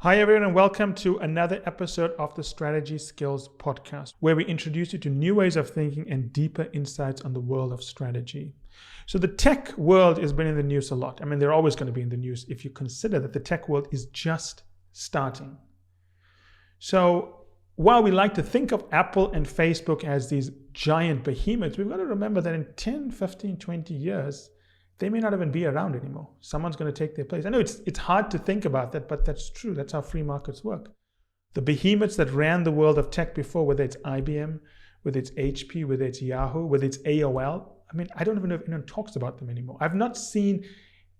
Hi everyone and welcome to another episode of the Strategy Skills Podcast, where we introduce you to new ways of thinking and deeper insights on the world of strategy. So the tech world has been in the news a lot. I mean, they're always going to be in the news if you consider that the tech world is just starting. So while we like to think of Apple and Facebook as these giant behemoths, we've got to remember that in 10, 15, 20 years, they may not even be around anymore. Someone's going to take their place. I know it's hard to think about that, but that's true. That's how free markets work. The behemoths that ran the world of tech before, whether it's IBM, whether it's HP, whether it's Yahoo, whether it's AOL, I mean, I don't even know if anyone talks about them anymore. I've not seen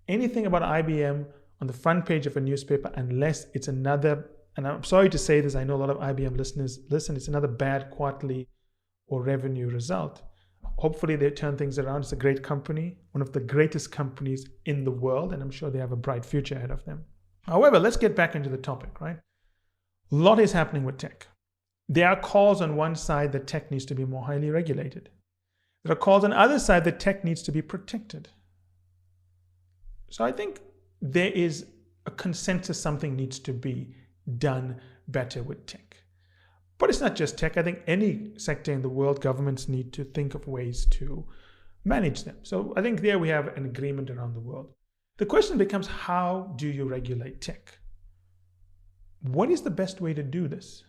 anything about IBM on the front page of a newspaper unless it's another, and I'm sorry to say this, I know a lot of IBM listeners listen, it's another bad quarterly or revenue result. Hopefully they turn things around. It's a great company, one of the greatest companies in the world, and I'm sure they have a bright future ahead of them. However, let's get back into the topic, right? A lot is happening with tech. There are calls on one side that tech needs to be more highly regulated. There are calls on the other side that tech needs to be protected. So I think there is a consensus something needs to be done better with tech. But it's not just tech. I think any sector in the world, governments need to think of ways to manage them. So I think there we have an agreement around the world. The question becomes, how do you regulate tech? What is the best way to do this?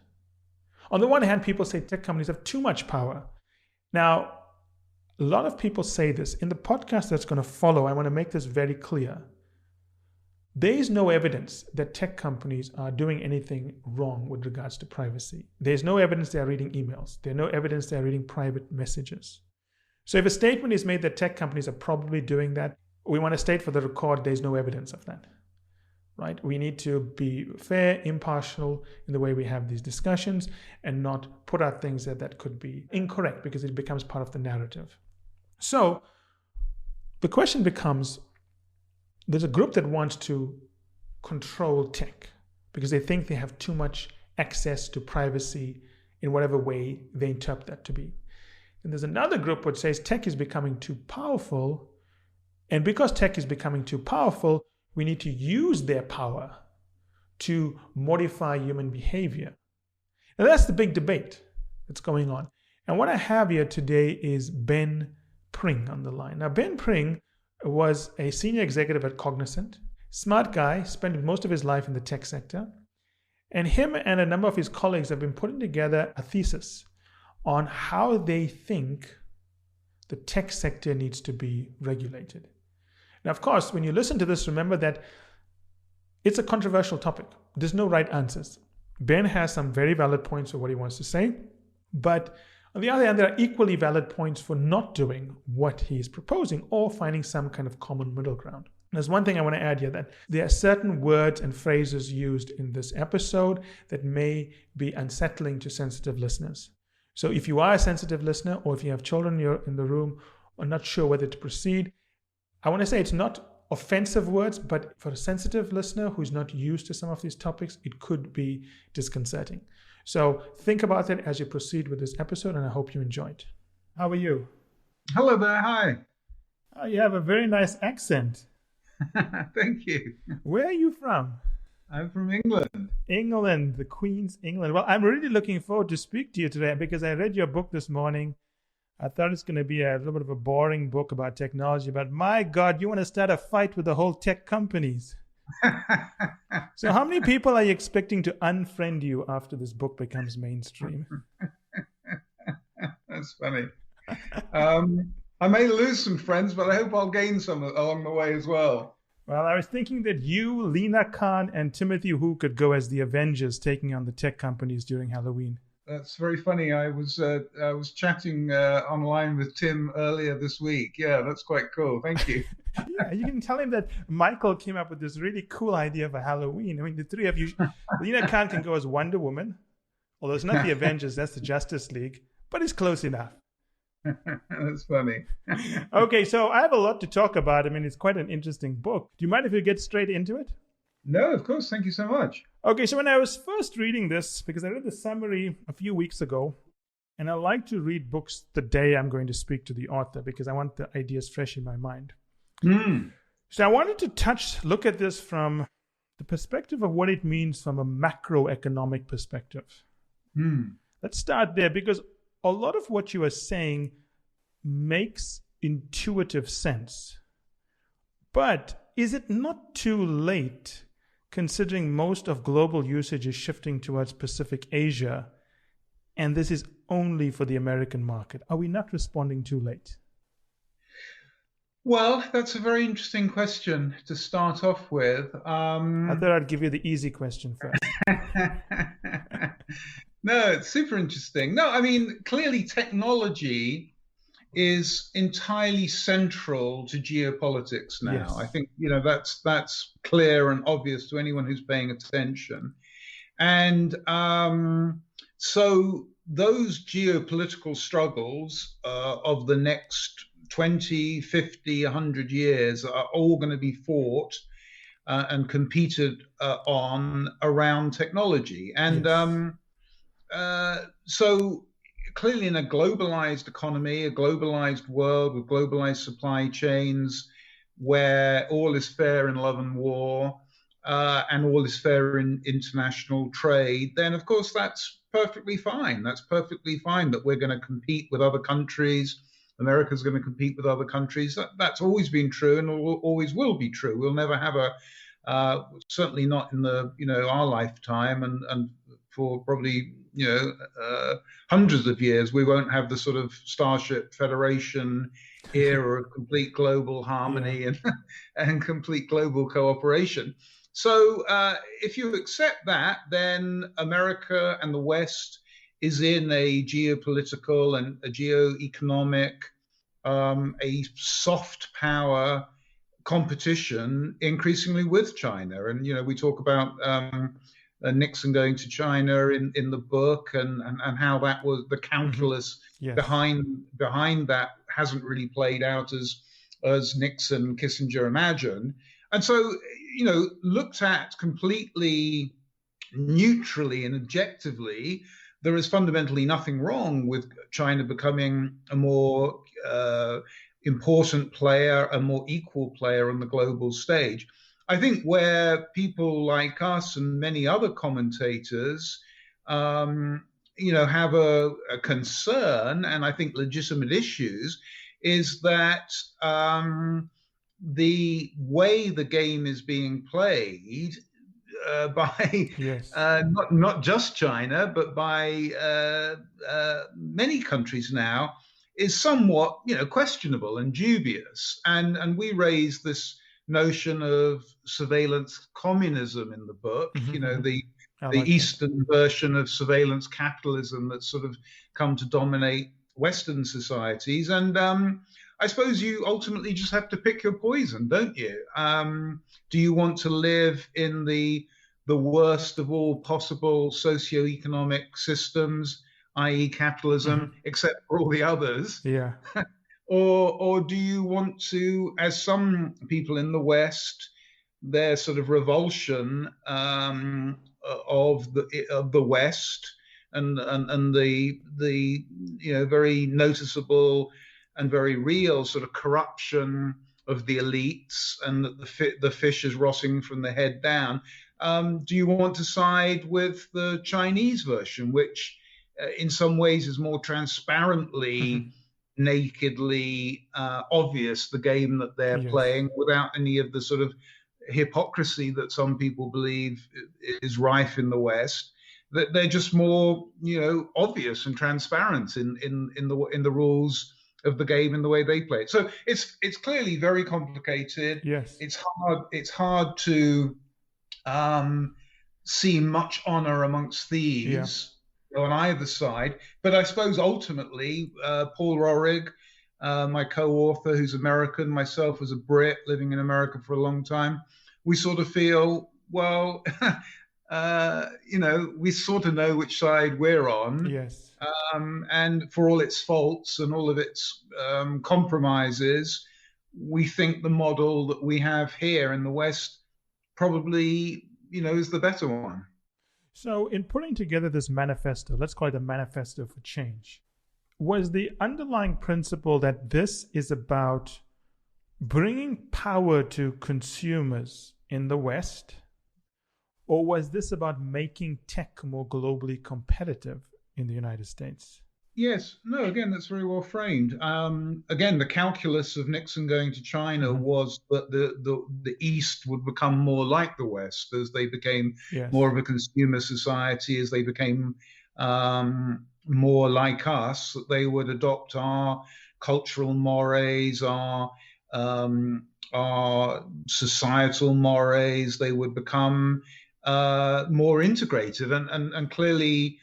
On the one hand, people say tech companies have too much power. Now, a lot of people say this. In the podcast that's going to follow, I want to make this very clear. There is no evidence that tech companies are doing anything wrong with regards to privacy. There's no evidence they are reading emails. There's no evidence they are reading private messages. So if a statement is made that tech companies are probably doing that, we want to state for the record there's no evidence of that, right? We need to be fair, impartial in the way we have these discussions and not put out things that could be incorrect because it becomes part of the narrative. So the question becomes, there's a group that wants to control tech because they think they have too much access to privacy in whatever way they interpret that to be. And there's another group which says tech is becoming too powerful. And because tech is becoming too powerful, we need to use their power to modify human behavior. Now that's the big debate that's going on. And what I have here today is Ben Pring on the line. Now, Ben Pring was a senior executive at Cognizant, smart guy, spent most of his life in the tech sector. And him and a number of his colleagues have been putting together a thesis on how they think the tech sector needs to be regulated. Now, of course, when you listen to this, remember that it's a controversial topic. There's no right answers. Ben has some very valid points for what he wants to say, but on the other hand, there are equally valid points for not doing what he's proposing or finding some kind of common middle ground. There's one thing I want to add here, that there are certain words and phrases used in this episode that may be unsettling to sensitive listeners. So if you are a sensitive listener or if you have children in the room or not sure whether to proceed, I want to say it's not offensive words, but for a sensitive listener who's not used to some of these topics, it could be disconcerting. So think about it as you proceed with this episode, and I hope you enjoy it. How are you? Hello there. Hi. Oh, you have a very nice accent. Thank you. Where are you from? I'm from England. England, the Queen's England. Well, I'm really looking forward to speak to you today because I read your book this morning. I thought it's going to be a little bit of a boring book about technology, but my God, you want to start a fight with the whole tech companies. So how many people are you expecting to unfriend you after this book becomes mainstream? That's funny. I may lose some friends, but I hope I'll gain some along the way as well. Well, I was thinking that you, Lena Khan, and Timothy Hu could go as the Avengers taking on the tech companies during Halloween. That's very funny. I was chatting online with Tim earlier this week. Yeah, that's quite cool. Thank you. Yeah, you can tell him that Michael came up with this really cool idea for Halloween. I mean, the three of you, Lena Khan can go as Wonder Woman, although it's not the Avengers, that's the Justice League, but it's close enough. That's funny. Okay, so I have a lot to talk about. I mean, it's quite an interesting book. Do you mind if we get straight into it? No, of course. Thank you so much. Okay, so when I was first reading this, because I read the summary a few weeks ago, and I like to read books the day I'm going to speak to the author because I want the ideas fresh in my mind. So I wanted to look at this from the perspective of what it means from a macroeconomic perspective. Let's start there, because a lot of what you are saying makes intuitive sense. But is it not too late, considering most of global usage is shifting towards Pacific Asia, and this is only for the American market? Are we not responding too late? Well, that's a very interesting question to start off with. I thought I'd give you the easy question first. No, it's super interesting. No, I mean, clearly technology is entirely central to geopolitics now. Yes. I think, that's clear and obvious to anyone who's paying attention. And so those geopolitical struggles of the next 20, 50, 100 years are all going to be fought and competed on around technology. And so clearly in a globalized economy, a globalized world with globalized supply chains, where all is fair in love and war, and all is fair in international trade, then of course that's perfectly fine. That's perfectly fine that we're going to compete with other countries. America's going to compete with other countries. That's always been true and always will be true. We'll never have certainly not in our lifetime, and for probably hundreds of years, we won't have the sort of Starship Federation era of complete global harmony and complete global cooperation. So if you accept that, then America and the West is in a geopolitical and a geoeconomic, a soft power competition increasingly with China. And, we talk about Nixon going to China in the book, and how that was the calculus behind that hasn't really played out as Nixon, Kissinger imagined. And so, looked at completely neutrally and objectively, there is fundamentally nothing wrong with China becoming a more important player, a more equal player on the global stage. I think where people like us and many other commentators, have a concern, and I think legitimate issues, is that the way the game is being played by not just China, but by many countries now, is somewhat questionable and dubious. And we raise this notion of surveillance communism in the book, the Eastern version of surveillance capitalism that's sort of come to dominate Western societies. And I suppose you ultimately just have to pick your poison, don't you? Do you want to live in the worst of all possible socioeconomic systems, i.e. capitalism, except for all the others? Yeah. Or do you want to, as some people in the West, their sort of revulsion of the West and the very noticeable and very real sort of corruption of the elites, and that the fish is rotting from the head down. Do you want to side with the Chinese version, which in some ways is more transparently, nakedly obvious, the game that they're playing, without any of the sort of hypocrisy that some people believe is rife in the West? That they're just more, obvious and transparent in the rules of the game and the way they play it. So it's clearly very complicated. Yes, it's hard to see much honor amongst thieves on either side. But I suppose ultimately, Paul Roehrig, my co-author, who's American, myself as a Brit living in America for a long time, we sort of feel, well, we sort of know which side we're on. Yes. And for all its faults and all of its compromises, we think the model that we have here in the West probably, is the better one. So in putting together this manifesto, let's call it a manifesto for change, was the underlying principle that this is about bringing power to consumers in the West Or was this about making tech more globally competitive in the United States? Yes, no, again, that's very well framed. Again, the calculus of Nixon going to China was that the East would become more like the West as they became more Yes. of a consumer society, as they became more like us, that they would adopt our cultural mores, our societal mores. They would become more integrated. And clearly,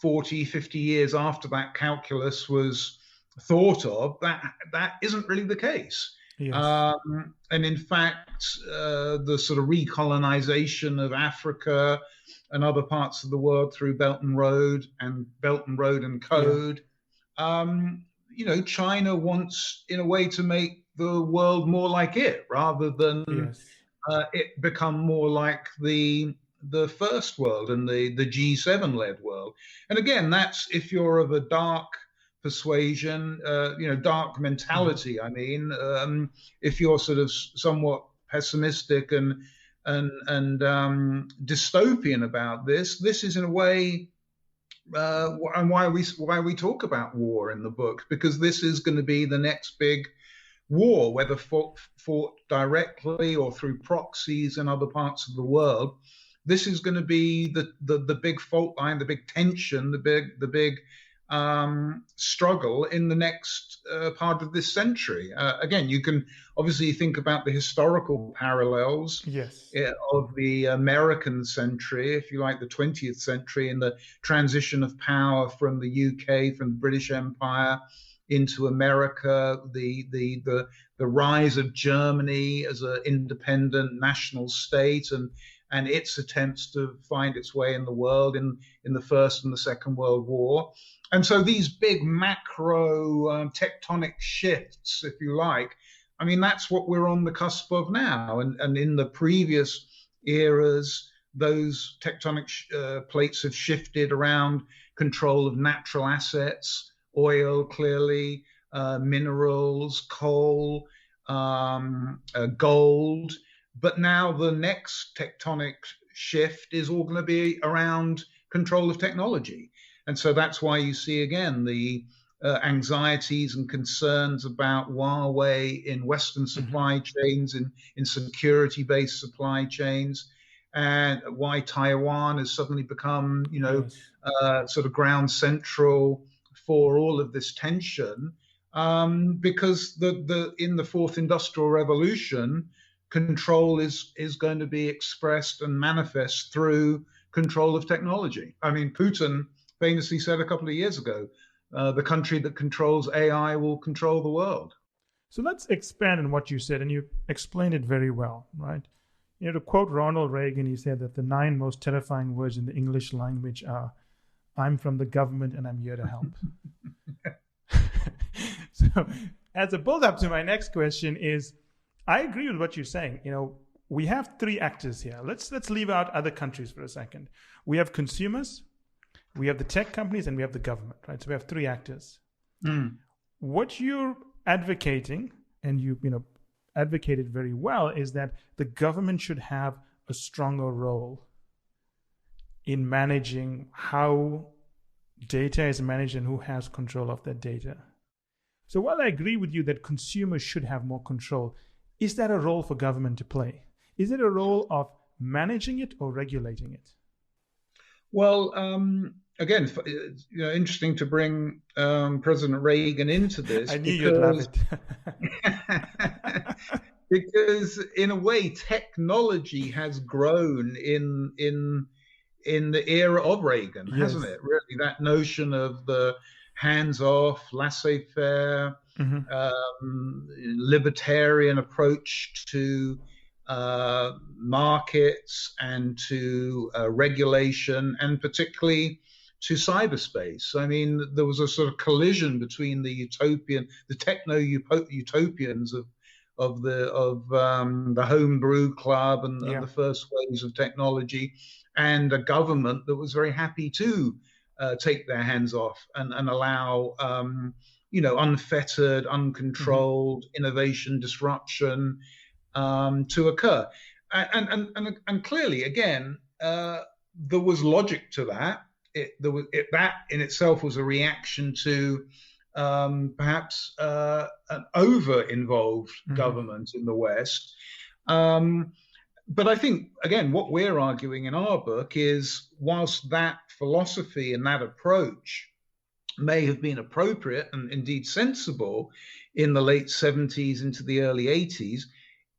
40, 50 years after that calculus was thought of, that isn't really the case. Yes. And in fact, the sort of recolonization of Africa and other parts of the world through Belt and Road and Yeah. Code, China wants, in a way, to make the world more like it rather than Yes. it become more like the first world and the G7 led world. And again, that's if you're of a dark persuasion, dark mentality. I mean, if you're sort of somewhat pessimistic and dystopian about this is in a way. And why we talk about war in the book, because this is going to be the next big war, whether fought directly or through proxies in other parts of the world. This is going to be the big fault line, the big tension, the big struggle in the next part of this century. Again, you can obviously think about the historical parallels Yes. of the American century, if you like, the 20th century, and the transition of power from the UK, from the British Empire into America, the rise of Germany as an independent national state, and its attempts to find its way in the world in the First and the Second World War. And so these big macro tectonic shifts, if you like, I mean, that's what we're on the cusp of now. And in the previous eras, those tectonic plates have shifted around control of natural assets, oil, clearly, minerals, coal, gold. But now the next tectonic shift is all going to be around control of technology. And so that's why you see, again, the anxieties and concerns about Huawei in Western supply chains, in security-based supply chains, and why Taiwan has suddenly become, Yes. sort of ground central for all of this tension, because in the fourth industrial revolution, control is going to be expressed and manifest through control of technology. I mean, Putin famously said a couple of years ago, the country that controls AI will control the world. So let's expand on what you said, and you explained it very well, right? To quote Ronald Reagan, he said that the 9 most terrifying words in the English language are, "I'm from the government and I'm here to help." So as a build-up to my next question is, I agree with what you're saying. We have 3 actors here. Let's leave out other countries for a second. We have consumers, we have the tech companies, and we have the government, right? So we have 3 actors. What you're advocating, and you advocated very well, is that the government should have a stronger role in managing how data is managed and who has control of that data. So while I agree with you that consumers should have more control, is that a role for government to play? Is it a role of managing it or regulating it? Well, again, interesting to bring President Reagan into this. I knew you'd love it. Because in a way, technology has grown in the era of Reagan, hasn't it? Really, that notion of the hands-off, laissez-faire, libertarian approach to markets and to regulation, and particularly to cyberspace. I mean, there was a sort of collision between the techno utopians of the homebrew club and the first waves of technology, and a government that was very happy to take their hands off and allow unfettered, uncontrolled innovation, disruption to occur. And clearly, again, there was logic to that. That in itself was a reaction to perhaps an over-involved government in the West. But I think, again, what we're arguing in our book is, whilst that philosophy and that approach may have been appropriate and indeed sensible in the late 70s into the early 80s,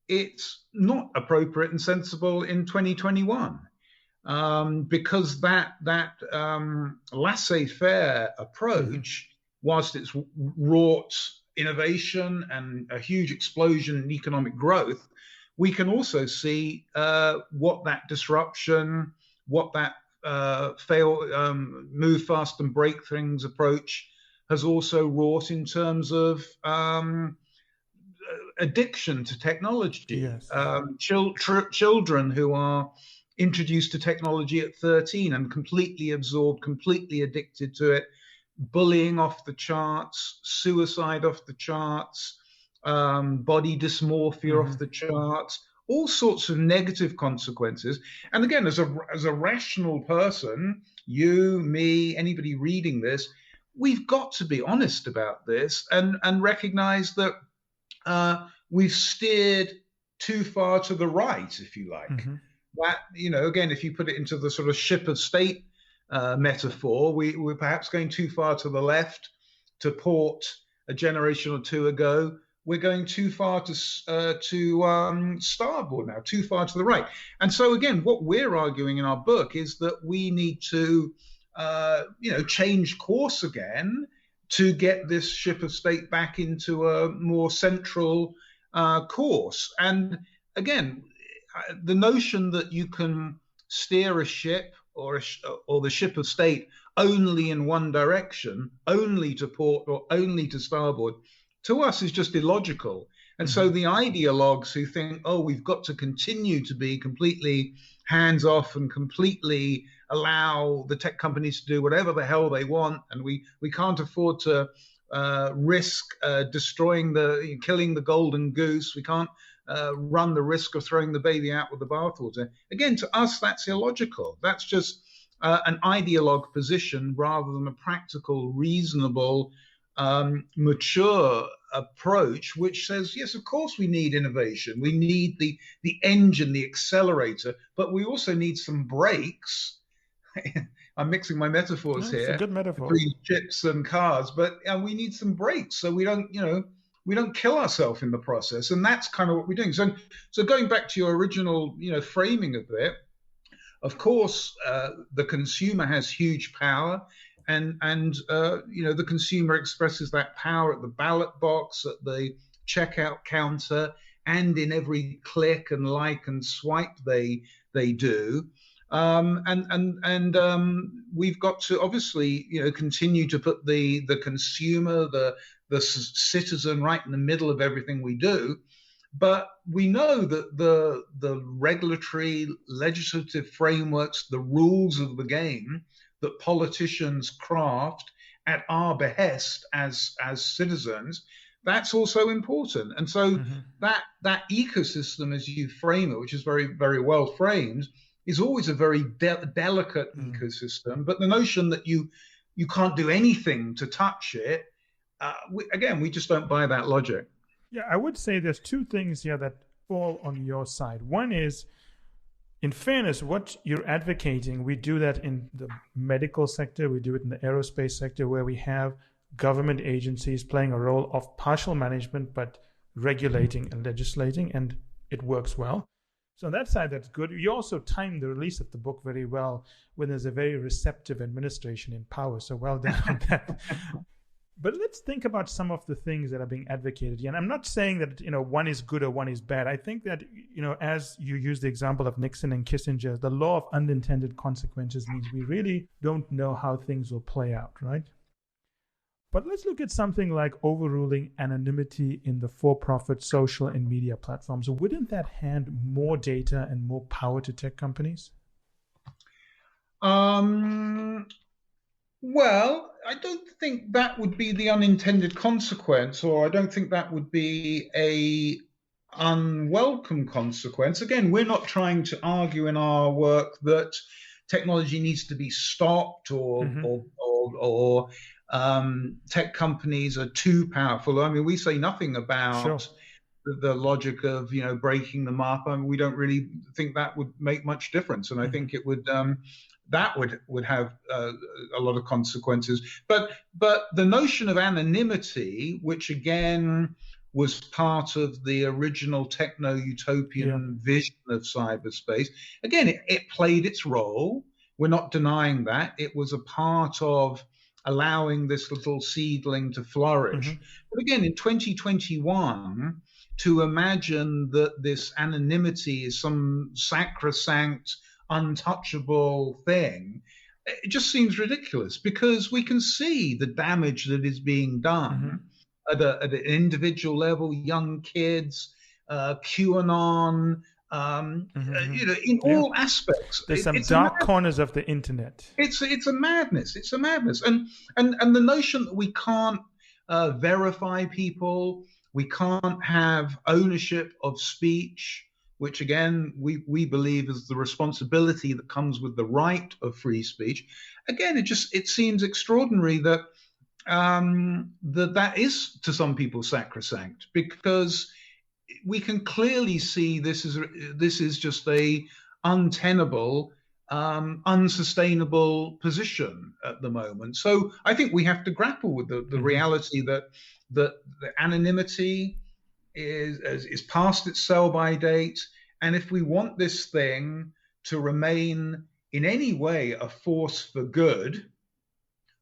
it's not appropriate and sensible in 2021. Because that laissez-faire approach, whilst it's wrought innovation and a huge explosion in economic growth, we can also see what that disruption, what that move fast and break things approach has also wrought in terms of addiction to technology. Yes. Children who are introduced to technology at 13 and completely absorbed, completely addicted to it, bullying off the charts, suicide off the charts, body dysmorphia off the charts, all sorts of negative consequences. And again, as a rational person, you, me, anybody reading this, we've got to be honest about this and recognize that we've steered too far to the right, if you like. That, again, if you put it into the sort of ship of state metaphor, we're perhaps going too far to the left to port a generation or two ago. We're going too far to starboard now, too far to the right. And so, again, what we're arguing in our book is that we need to, change course again to get this ship of state back into a more central course. And again, the notion that you can steer a ship or the ship of state only in one direction, only to port or only to starboard, to us is just illogical. And so the ideologues who think, oh, we've got to continue to be completely hands off and completely allow the tech companies to do whatever the hell they want, and we can't afford to risk killing the golden goose. We can't run the risk of throwing the baby out with the bathwater. Again, to us, that's illogical. That's just an ideologue position rather than a practical, reasonable, mature approach, which says, yes, of course we need innovation. We need the engine, the accelerator, but we also need some brakes. I'm mixing my metaphors here. It's a good metaphor. Between ships and cars, but we need some brakes so we don't kill ourselves in the process. And that's kind of what we're doing. So going back to your original, framing of it, of course, the consumer has huge power, and the consumer expresses that power at the ballot box, at the checkout counter, and in every click and like and swipe they do. We've got to obviously, continue to put the consumer, the citizen, right in the middle of everything we do. But we know that the regulatory, legislative frameworks, the rules of the game that politicians craft at our behest as citizens, that's also important. And so that ecosystem, as you frame it, which is very, very well framed, is always a very delicate ecosystem. But the notion that you can't do anything to touch it, we just don't buy that logic. Yeah, I would say there's two things here that fall on your side. One is, in fairness, what you're advocating, we do that in the medical sector, we do it in the aerospace sector, where we have government agencies playing a role of partial management, but regulating and legislating, and it works well. So on that side, that's good. You also timed the release of the book very well when there's a very receptive administration in power. So well done on that. But let's think about some of the things that are being advocated here. And I'm not saying that, one is good or one is bad. I think that, as you use the example of Nixon and Kissinger, the law of unintended consequences means we really don't know how things will play out, right? But let's look at something like overruling anonymity in the for-profit social and media platforms. Wouldn't that hand more data and more power to tech companies? Well, I don't think that would be the unintended consequence, or I don't think that would be unwelcome consequence. Again, we're not trying to argue in our work that technology needs to be stopped or tech companies are too powerful. I mean, we say nothing Sure. about the logic of breaking them up. I mean, we don't really think that would make much difference, and I think it would that would have a lot of consequences. But the notion of anonymity, which again was part of the original techno-utopian vision of cyberspace, again it played its role. We're not denying that. It was a part of allowing this little seedling to flourish. But again, in 2021, to imagine that this anonymity is some sacrosanct, untouchable thing, it just seems ridiculous, because we can see the damage that is being done at an individual level, young kids, QAnon, in all aspects. There's some dark corners of the internet. It's a madness. It's a madness. And the notion that we can't verify people, we can't have ownership of speech, which again we believe is the responsibility that comes with the right of free speech. Again, it seems extraordinary that that is to some people sacrosanct, because we can clearly see this is just a untenable, unsustainable position at the moment. So I think we have to grapple with the reality that the anonymity is past its sell-by date, and if we want this thing to remain in any way a force for good,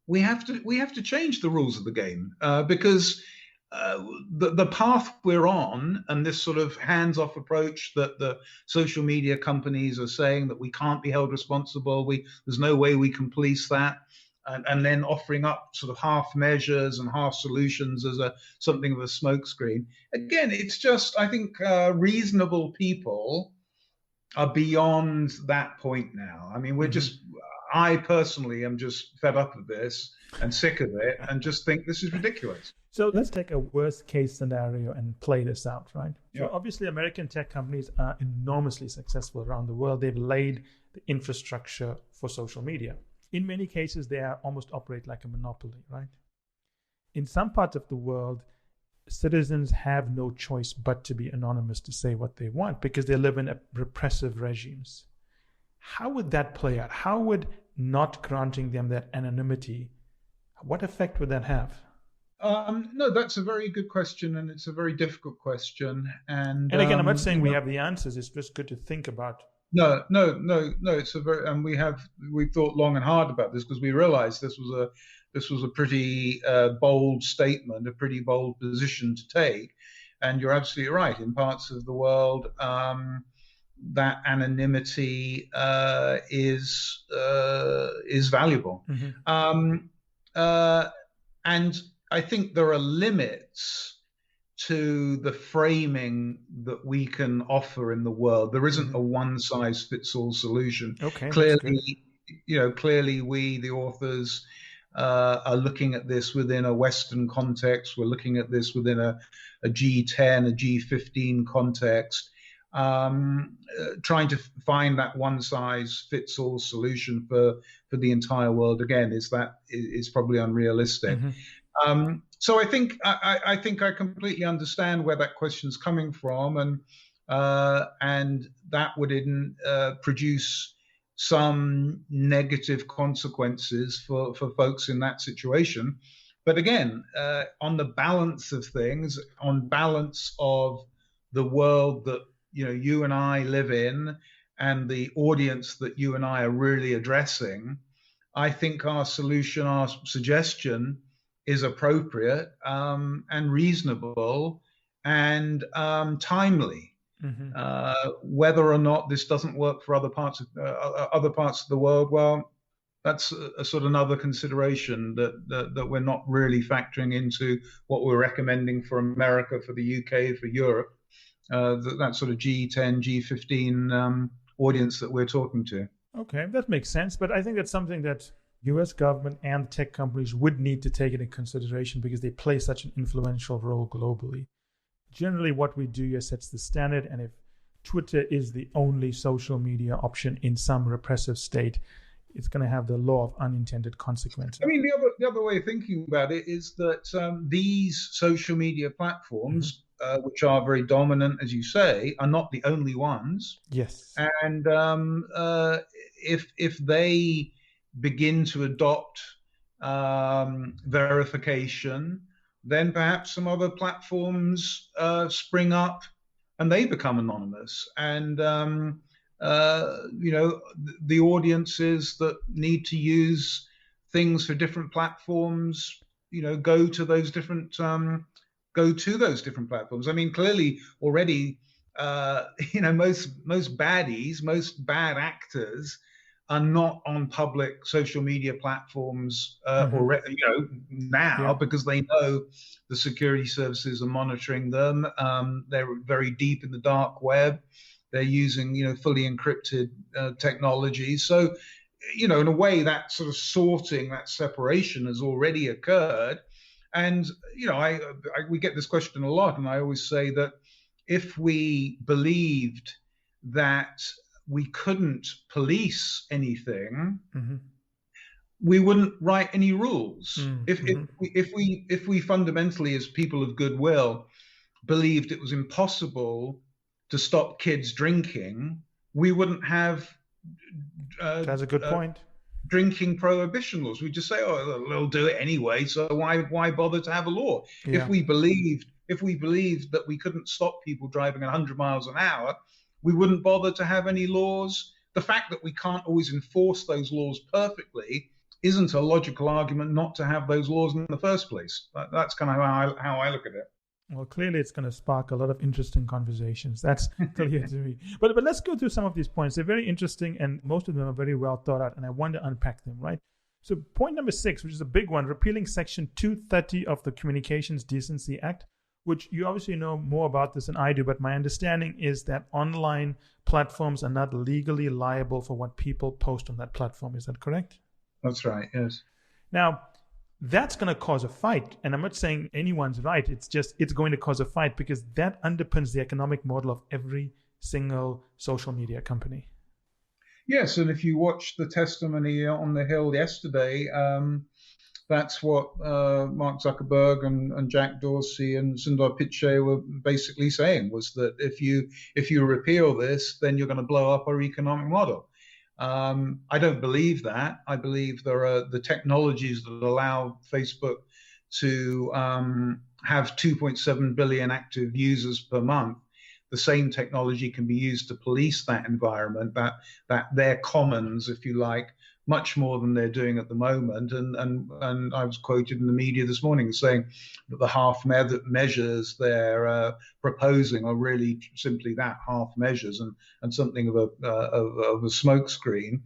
we have to change the rules of the game, because the path we're on, and this sort of hands-off approach that the social media companies are saying that we can't be held responsible, there's no way we can police that, and then offering up sort of half measures and half solutions as something of a smokescreen. Again, it's just, I think reasonable people are beyond that point now. I mean, I personally am just fed up of this and sick of it, and just think this is ridiculous. So let's take a worst case scenario and play this out, right? Yeah. So obviously American tech companies are enormously successful around the world. They've laid the infrastructure for social media. In many cases, they almost operate like a monopoly, right? In some parts of the world, citizens have no choice but to be anonymous to say what they want, because they live in repressive regimes. How would that play out? How would not granting them that anonymity, what effect would that have? No, that's a very good question, and it's a very difficult question. And again, I'm not saying we have the answers. It's just good to think about. No. It's and we've thought long and hard about this, because we realized this was a pretty bold statement, a pretty bold position to take. And you're absolutely right. In parts of the world, that anonymity is valuable. And I think there are limits to the framing that we can offer in the world. There isn't a one-size-fits-all solution. Okay. Clearly, we, the authors, are looking at this within a Western context. We're looking at this within a G10, a G15 context, trying to find that one-size-fits-all solution for the entire world. Again, is probably unrealistic. So I think I completely understand where that question's coming from, and that would produce some negative consequences for folks in that situation. But again, on the balance of things, on balance of the world that you and I live in, and the audience that you and I are really addressing, I think our solution, our suggestion, is appropriate and reasonable and timely. Whether or not this doesn't work for other parts of the world, well, that's a sort of another consideration that we're not really factoring into what we're recommending for America, for the UK, for Europe. That sort of G10, G15 audience that we're talking to. Okay, that makes sense. But I think that's something that US government and tech companies would need to take into consideration, because they play such an influential role globally. generally what we do here sets the standard, and if Twitter is the only social media option in some repressive state, it's going to have the law of unintended consequences. I mean, the other way of thinking about it is that these social media platforms, which are very dominant, as you say, are not the only ones. Yes. And if they begin to adopt verification, then perhaps some other platforms spring up and they become anonymous. And the audiences that need to use things for different platforms, go to those different platforms. I mean, clearly already, most baddies, most bad actors are not on public social media platforms now, because they know the security services are monitoring them. They're very deep in the dark web. They're using fully encrypted technology. So in a way, that sort of sorting, that separation has already occurred. And we get this question a lot, and I always say that if we believed that we couldn't police anything, we wouldn't write any rules. If we fundamentally, as people of goodwill, believed it was impossible to stop kids drinking, we wouldn't have. That's a good point. Drinking prohibition laws. We just say, oh, they'll do it anyway, so why bother to have a law? Yeah. If we believed that we couldn't stop people driving 100 miles an hour, we wouldn't bother to have any laws. The fact that we can't always enforce those laws perfectly isn't a logical argument not to have those laws in the first place. That's kind of how I look at it. Well, clearly it's going to spark a lot of interesting conversations. That's clear to me. But let's go through some of these points. They're very interesting, and most of them are very well thought out, and I want to unpack them, right? So point number 6, which is a big one, repealing Section 230 of the Communications Decency Act, which you obviously know more about this than I do, but my understanding is that online platforms are not legally liable for what people post on that platform. Is that correct? That's right, yes. Now, that's going to cause a fight. And I'm not saying anyone's right. It's going to cause a fight because that underpins the economic model of every single social media company. Yes, and if you watch the testimony on the Hill yesterday, that's what Mark Zuckerberg and Jack Dorsey and Sundar Pichai were basically saying, was that if you repeal this, then you're going to blow up our economic model. I don't believe that. I believe there are the technologies that allow Facebook to have 2.7 billion active users per month. The same technology can be used to police that environment, that their commons, if you like, much more than they're doing at the moment. And I was quoted in the media this morning saying that the half measures they're proposing are really simply that, half measures, and something of a smokescreen.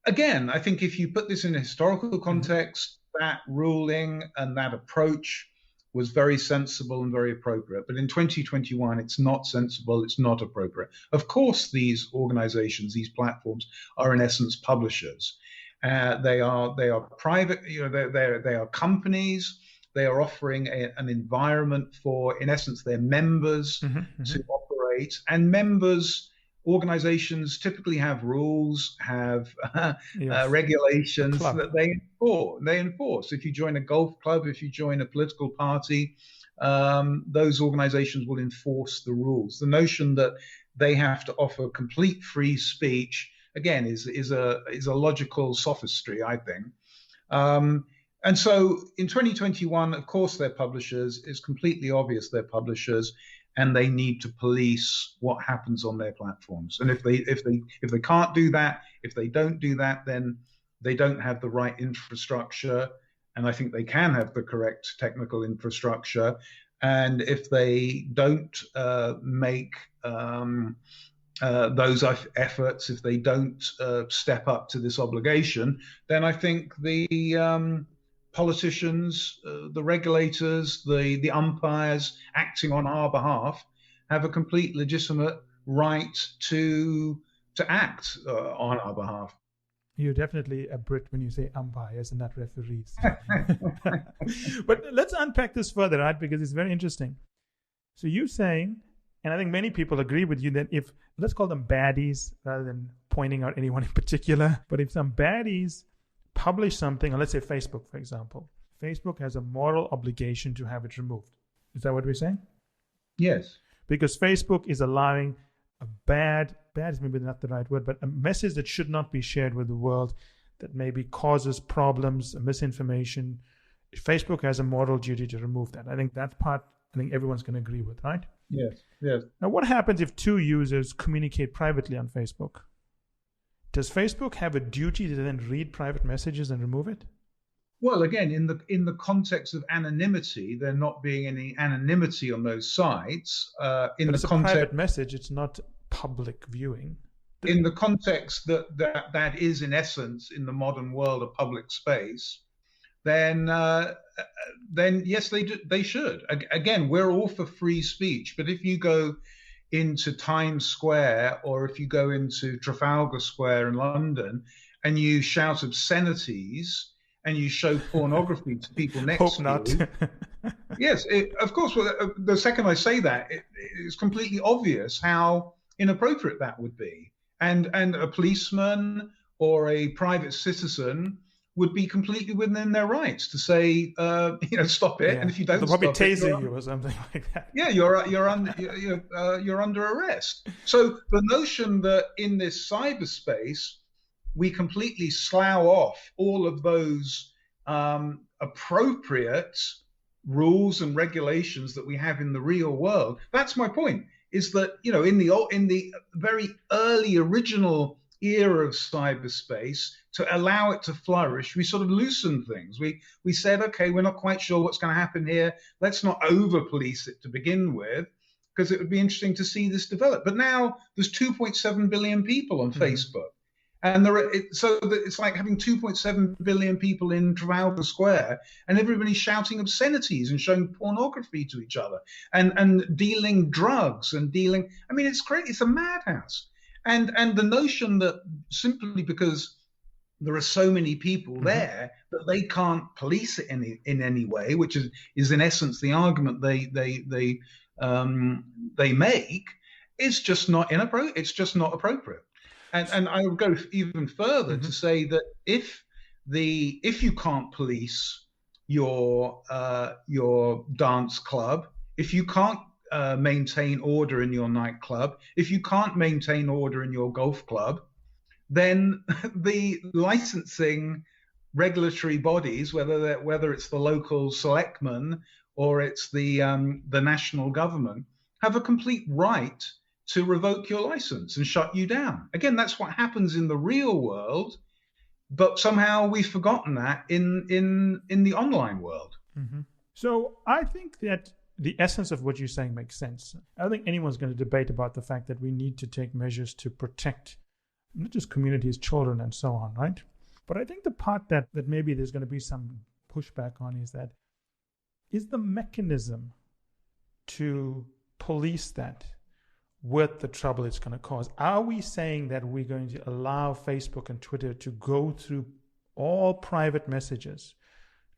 Again, I think if you put this in a historical context, that ruling and that approach was very sensible and very appropriate. But in 2021, it's not sensible, it's not appropriate. Of course, these organizations, these platforms are in essence publishers. They are private, they are companies. They are offering an environment for, in essence, their members to operate. And organizations typically have rules, have regulations that they enforce. If you join a golf club, if you join a political party, those organizations will enforce the rules. The notion that they have to offer complete free speech, again, is a logical sophistry, I think. And so in 2021, of course, they're publishers. It's completely obvious they're publishers, and they need to police what happens on their platforms. And if they can't do that, if they don't do that, then they don't have the right infrastructure. And I think they can have the correct technical infrastructure. And if they don't make those efforts, if they don't step up to this obligation, then I think the politicians, the regulators, the umpires acting on our behalf have a complete legitimate right to act on our behalf. You're definitely a Brit when you say umpires and not referees. But let's unpack this further, right? Because it's very interesting. So you're saying, and I think many people agree with you, that if, let's call them baddies rather than pointing out anyone in particular, but if some baddies publish something, or let's say Facebook, for example, Facebook has a moral obligation to have it removed. Is that what we're saying? Yes. Because Facebook is allowing a bad is maybe not the right word, but a message that should not be shared with the world, that maybe causes problems, misinformation. Facebook has a moral duty to remove that. I think that part, I think everyone's going to agree with, right? Yes, yes. Now, what happens if two users communicate privately on Facebook? Does Facebook have a duty to then read private messages and remove it? Well, again, in the context of anonymity, there not being any anonymity on those sites. But it's a private message; it's not public viewing. In the context that is, in essence, in the modern world, a public space, then yes, they should. Again, we're all for free speech, but if you go into Times Square or if you go into Trafalgar Square in London and you shout obscenities and you show pornography to people next to you. Yes, of course. Well, the second I say that, it's completely obvious how inappropriate that would be. And a policeman or a private citizen would be completely within their rights to say, stop it. Yeah. And if you don't, they'll probably tasing you or something like that. Yeah, you're under arrest. So the notion that in this cyberspace we completely slough off all of those appropriate rules and regulations that we have in the real world. That's my point. Is that in the very early original era of cyberspace, to allow it to flourish, we sort of loosened things. We said, okay, we're not quite sure what's going to happen here. Let's not over police it to begin with, because it would be interesting to see this develop. But now there's 2.7 billion people on Facebook. And so it's like having 2.7 billion people in Trafalgar Square, and everybody shouting obscenities and showing pornography to each other, and dealing drugs and dealing. I mean, it's crazy. It's a madhouse. And the notion that simply because there are so many people there that they can't police it in any way, which is in essence the argument they make, is just not inappropriate. It's just not appropriate. And I would go even further to say that if you can't police your dance club, if you can't maintain order in your nightclub, if you can't maintain order in your golf club, then the licensing regulatory bodies, whether it's the local selectmen or it's the national government, have a complete right to revoke your license and shut you down. Again, that's what happens in the real world, but somehow we've forgotten that in the online world. So I think that the essence of what you're saying makes sense. I don't think anyone's going to debate about the fact that we need to take measures to protect not just communities, children, and so on, right? But I think the part that maybe there's going to be some pushback on is the mechanism to police that worth the trouble it's going to cause. Are we saying that we're going to allow Facebook and Twitter to go through all private messages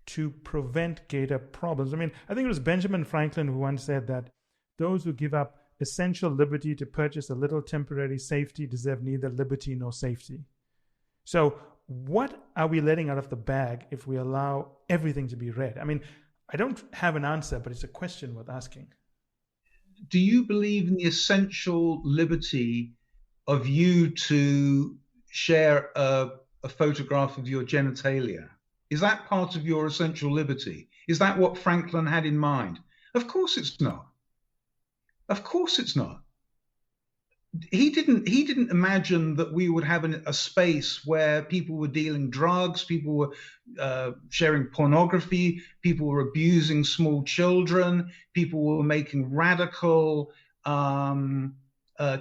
to prevent greater problems? I mean, I think it was Benjamin Franklin who once said that those who give up essential liberty to purchase a little temporary safety deserve neither liberty nor safety. So what are we letting out of the bag if we allow everything to be read? I mean, I don't have an answer, but it's a question worth asking. Do you believe in the essential liberty of you to share a photograph of your genitalia? Is that part of your essential liberty? Is that what Franklin had in mind? Of course it's not. Of course it's not. He didn't imagine that we would have a space where people were dealing drugs, people were sharing pornography, people were abusing small children, people were making radical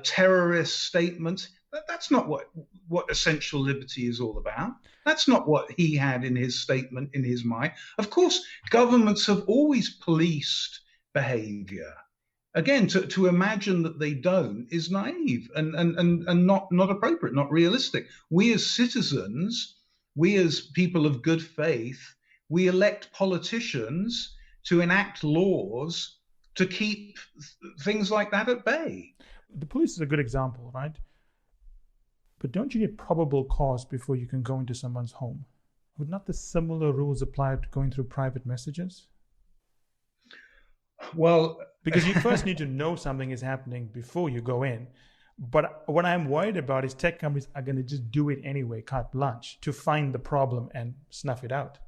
terrorist statements. That's not what essential liberty is all about. That's not what he had in his statement, in his mind. Of course, governments have always policed behavior. again, to imagine that they don't is naive and not appropriate, not realistic. We as citizens, we as people of good faith, we elect politicians to enact laws to keep things like that at bay. The police is a good example, right? But don't you need probable cause before you can go into someone's home? Would not the similar rules apply to going through private messages? Well, because you first need to know something is happening before you go in. But what I'm worried about is tech companies are going to just do it anyway, carte blanche, to find the problem and snuff it out.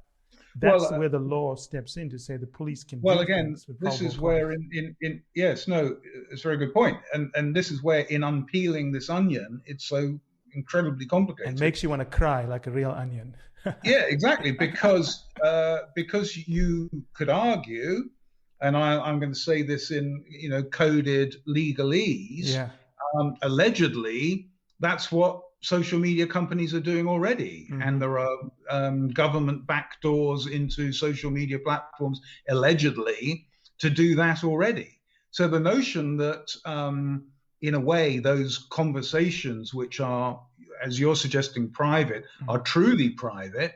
That's where the law steps in to say the police can. Well, again, this is where yes, no, it's a very good point, and this is where in unpeeling this onion, it's so incredibly complicated and makes you want to cry like a real onion. Yeah, exactly, because you could argue, and I'm going to say this in coded legalese. Yeah. Allegedly, that's what social media companies are doing already. Mm-hmm. And there are government backdoors into social media platforms, allegedly, to do that already. So the notion that, in a way, those conversations, which are, as you're suggesting, private, are truly private,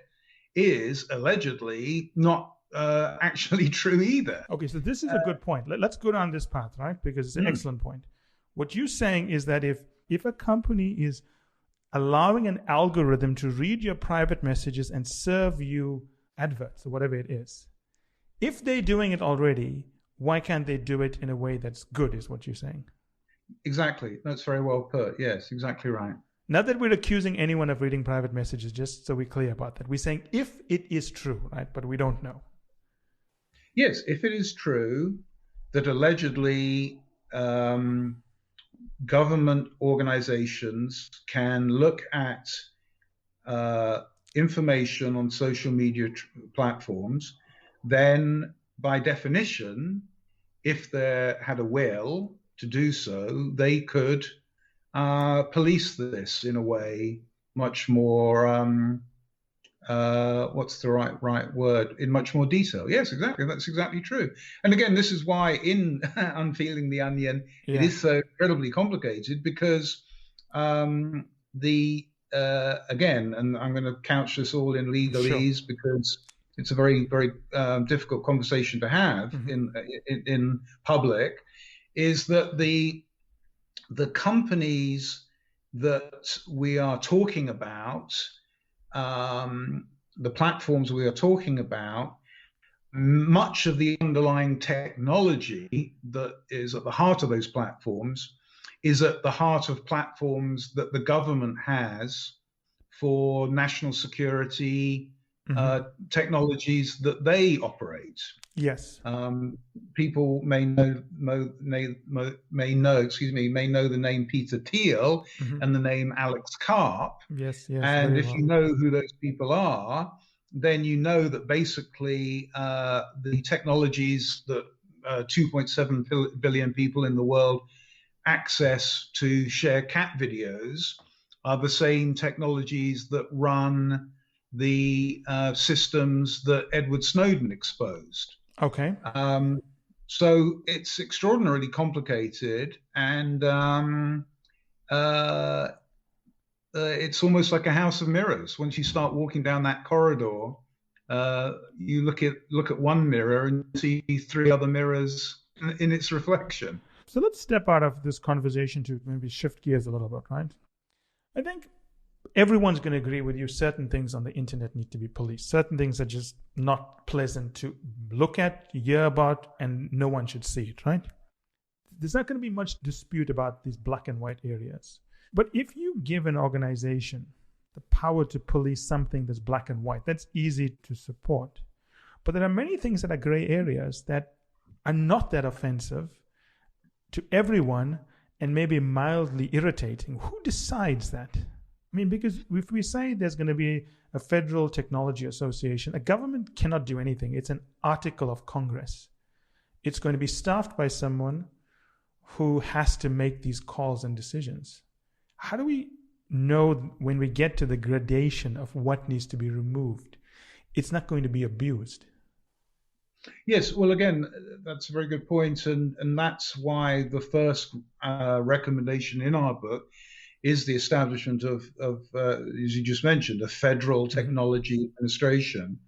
is allegedly not actually true either. Okay, so this is a good point. Let's go down this path, right? Because it's an excellent point. What you're saying is that if a company is allowing an algorithm to read your private messages and serve you adverts or whatever it is, if they're doing it already, why can't they do it in a way that's good, is what you're saying? Exactly. That's very well put. Yes, exactly right. Not that we're accusing anyone of reading private messages, just so we're clear about that. We're saying if it is true, right? But we don't know. Yes, if it is true that allegedly government organizations can look at information on social media platforms, then by definition, if they had a will to do so, they could police this in a way much more, what's the right word, in much more detail. Yes, exactly. That's exactly true. And again, this is why in Unpeeling the Onion, it is so incredibly complicated because again, and I'm going to couch this all in legalese because it's a very, very difficult conversation to have in public, is that the companies that we are talking about, the platforms we are talking about, much of the underlying technology that is at the heart of those platforms is at the heart of platforms that the government has for national security technologies that they operate. Yes. People may know the name Peter Thiel and the name Alex Karp. Yes. And if you know who those people are, then you know that basically the technologies that 2.7 billion people in the world access to share cat videos are the same technologies that run the systems that Edward Snowden exposed. Okay. So it's extraordinarily complicated, and it's almost like a house of mirrors. Once you start walking down that corridor, you look at one mirror and see three other mirrors in its reflection. So let's step out of this conversation to maybe shift gears a little bit, right? I think everyone's going to agree with you. Certain things on the internet need to be policed. Certain things are just not pleasant to look at, hear about, and no one should see it, right? There's not going to be much dispute about these black and white areas. But if you give an organization the power to police something that's black and white, that's easy to support. But there are many things that are gray areas that are not that offensive to everyone and maybe mildly irritating. Who decides that? I mean, because if we say there's going to be a Federal Technology Association, a government cannot do anything. It's an article of Congress. It's going to be staffed by someone who has to make these calls and decisions. How do we know when we get to the gradation of what needs to be removed, it's not going to be abused? Yes, well, again, that's a very good point, and that's why the first recommendation in our book is the establishment of, as you just mentioned, a federal Hmm. technology administration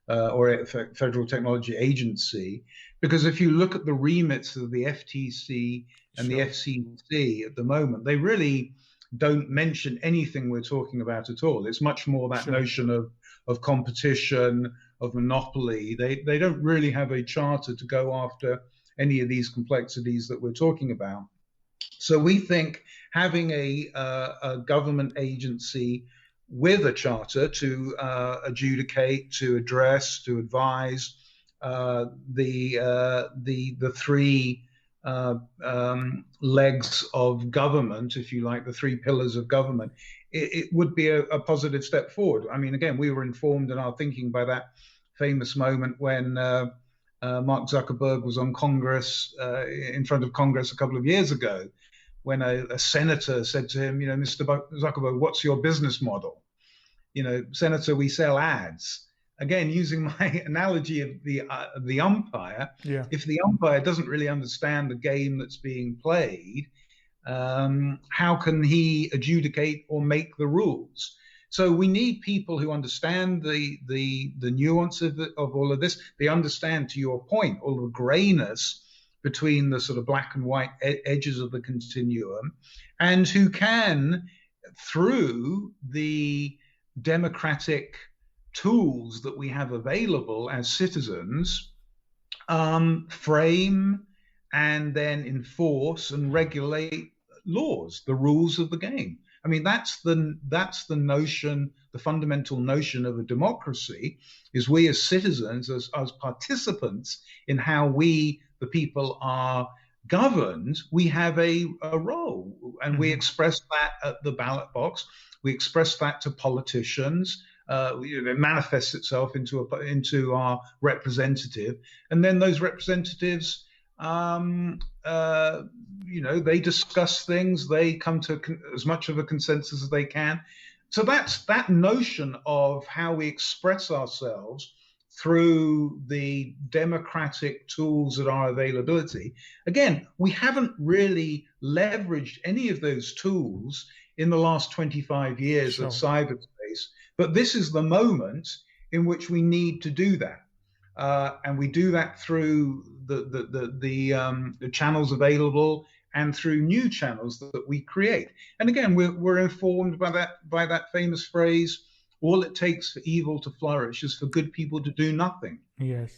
or a federal technology agency. Because if you look at the remits of the FTC and the Sure, FCC at the moment, they really don't mention anything we're talking about at all. It's much more that sure. notion of competition, of monopoly. They don't really have a charter to go after any of these complexities that we're talking about. So we think having a government agency with a charter to adjudicate, to address, to advise the three legs of government, if you like, the three pillars of government, it would be a positive step forward. I mean, again, we were informed in our thinking by that famous moment when Mark Zuckerberg was on Congress, in front of Congress a couple of years ago, when a senator said to him, Mr. Zuckerberg, what's your business model? Senator, we sell ads. Again, using my analogy of the umpire, Yeah. if the umpire doesn't really understand the game that's being played, how can he adjudicate or make the rules? So we need people who understand the nuance of all of this. They understand, to your point, all the grayness between the sort of black and white edges of the continuum, and who can, through the democratic tools that we have available as citizens, frame and then enforce and regulate laws, the rules of the game. I mean, that's the notion, the fundamental notion of a democracy, is we as citizens, as participants in how we, the people, are governed, we have a role, and we Hmm. express that at the ballot box. We express that to politicians. It manifests itself into our representative, and then those representatives, um, uh, they discuss things. They come to as much of a consensus as they can. So that's that notion of how we express ourselves through the democratic tools at our availability. Again, we haven't really leveraged any of those tools in the last 25 years of Sure. cyberspace, but this is the moment in which we need to do that. And we do that through the channels available and through new channels that we create. And again, we're informed by that famous phrase: "All it takes for evil to flourish is for good people to do nothing." Yes.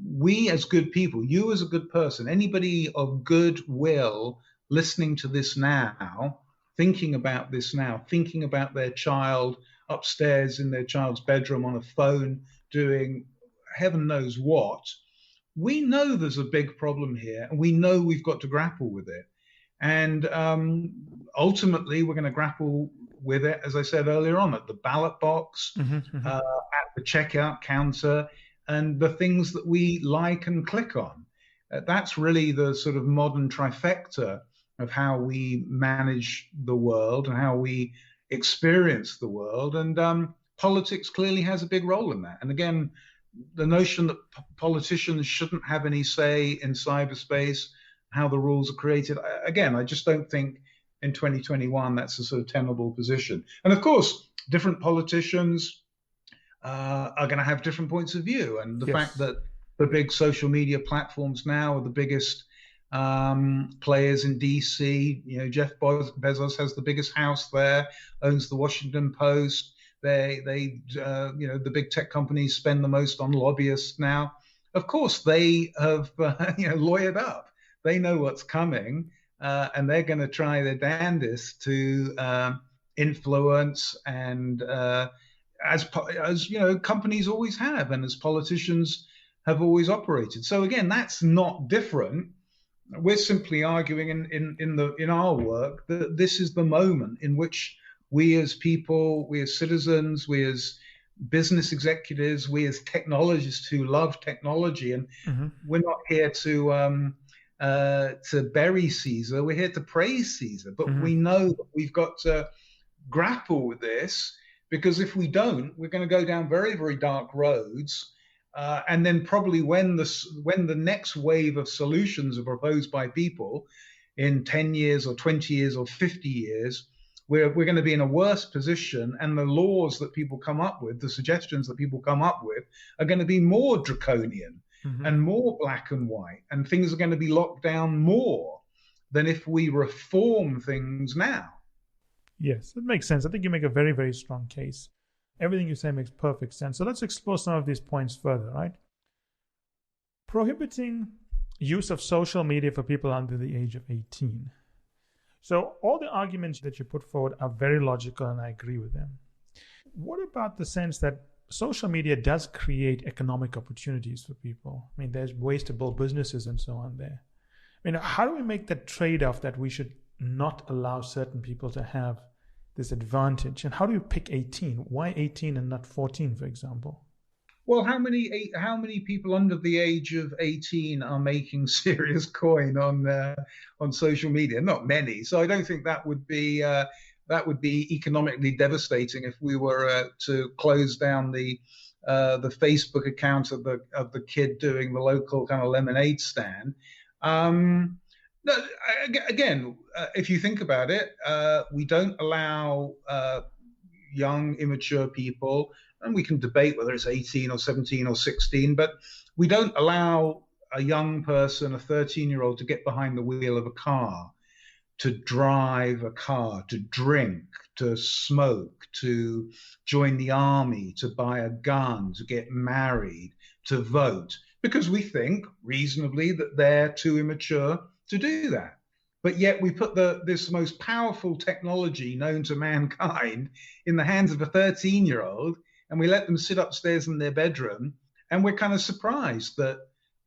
We as good people, you as a good person, anybody of good will listening to this now, thinking about this now, thinking about their child upstairs in their child's bedroom on a phone doing heaven knows what, we know there's a big problem here, and we know we've got to grapple with it. And ultimately, we're going to grapple with it, as I said earlier on, at the ballot box, Hmm. Hmm. at the checkout counter, and the things that we like and click on. That's really the sort of modern trifecta of how we manage the world and how we experience the world. And politics clearly has a big role in that. And again, the notion that politicians shouldn't have any say in cyberspace, how the rules are created. Again, I just don't think in 2021 that's a sort of tenable position. And of course, different politicians are going to have different points of view. And the fact Yes. that the big social media platforms now are the biggest players in DC. Jeff Bezos has the biggest house there, owns the Washington Post. The big tech companies spend the most on lobbyists now. Of course, they have, lawyered up. They know what's coming, and they're going to try their damnedest to influence and, as companies always have, and as politicians have always operated. So again, that's not different. We're simply arguing in our work that this is the moment in which we as people, we as citizens, we as business executives, we as technologists who love technology, and Hmm. we're not here to bury Caesar. We're here to praise Caesar. But Hmm. we know that we've got to grapple with this, because if we don't, we're going to go down very, very dark roads. And then probably when the next wave of solutions are proposed by people in 10 years or 20 years or 50 years, we're going to be in a worse position, and the laws that people come up with, the suggestions that people come up with, are going to be more draconian and more black and white, and things are going to be locked down more than if we reform things now. Yes, that makes sense. I think you make a very, very strong case. Everything you say makes perfect sense. So let's explore some of these points further, right? Prohibiting use of social media for people under the age of 18. So all the arguments that you put forward are very logical, and I agree with them. What about the sense that social media does create economic opportunities for people? I mean, there's ways to build businesses and so on there. I mean, how do we make that trade-off that we should not allow certain people to have this advantage? And how do you pick 18? Why 18 and not 14, for example? Well, how many people under the age of 18 are making serious coin on social media? Not many. So I don't think that would be economically devastating if we were to close down the Facebook account of the kid doing the local kind of lemonade stand. No, again, if you think about it, we don't allow young, immature people, and we can debate whether it's 18 or 17 or 16, but we don't allow a young person, a 13-year-old, to get behind the wheel of a car, to drive a car, to drink, to smoke, to join the army, to buy a gun, to get married, to vote, because we think reasonably that they're too immature to do that. But yet we put this most powerful technology known to mankind in the hands of a 13-year-old, and we let them sit upstairs in their bedroom, and we're kind of surprised that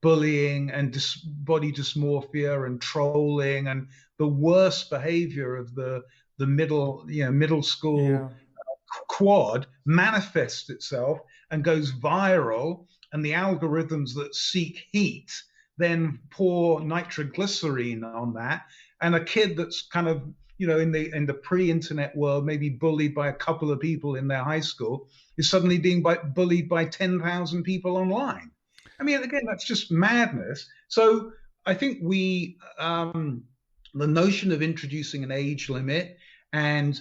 bullying and body dysmorphia and trolling and the worst behavior of the middle school quad manifests itself and goes viral, and the algorithms that seek heat then pour nitroglycerine on that, and a kid that's kind of in the pre-internet world, maybe bullied by a couple of people in their high school, is suddenly being bullied by 10,000 people online. I mean, again, that's just madness. So I think the notion of introducing an age limit, and